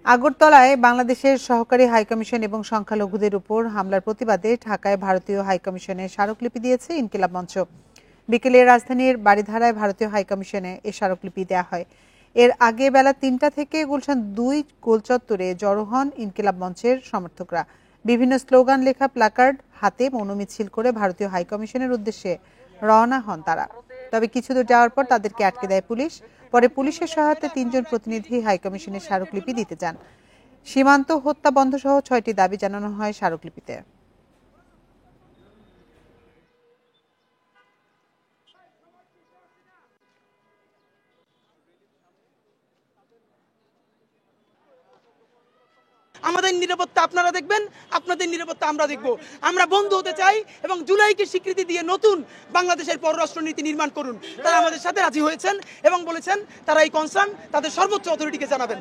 আগরতলায় বাংলাদেশের সহকারী হাইকমিশন এবং সংখ্যালঘুদের উপর হামলার প্রতিবাদে ঢাকায় ভারতীয় হাইকমিশনে স্মারকলিপি দিয়েছে ইনকিলাব মঞ্চ। বিকেলে রাজধানীর বারিধারায় ভারতীয় হাইকমিশনে এ স্মারকলিপি দেওয়া হয়। এর আগে বেলা ৩টা থেকে গুলশান ২ গোলচত্বরে জড়ো হন ইনকিলাব মঞ্চের সমর্থকরা। বিভিন্ন স্লোগান লেখা প্ল্যাকার্ড হাতে মৌনমিছিল করে ভারতীয় হাইকমিশনের উদ্দেশ্যে রওনা হন তারা। তবে কিছু দূর যাওয়ার পর তাদেরকে আটকে দেয় পুলিশ। পরে পুলিশের সহায়তায় ৩ জন প্রতিনিধি হাইকমিশনের স্মারকলিপি দিতে যান। সীমান্ত হত্যা বন্ধ সহ ৬টি দাবি জানানো হয় স্মারকলিপিতে। আমাদের নিরাপত্তা আপনারা দেখবেন, আপনাদের নিরাপত্তা আমরা দেখব। আমরা বন্ধু হতে চাই এবং জুলাইকে স্বীকৃতি দিয়ে নতুন বাংলাদেশের পররাষ্ট্রনীতি নির্মাণ করুন। তারা আমাদের সাথে রাজি হয়েছেন এবং বলেছেন তারা এই কনসার্ন তাদের সর্বোচ্চ অথরিটিকে জানাবেন।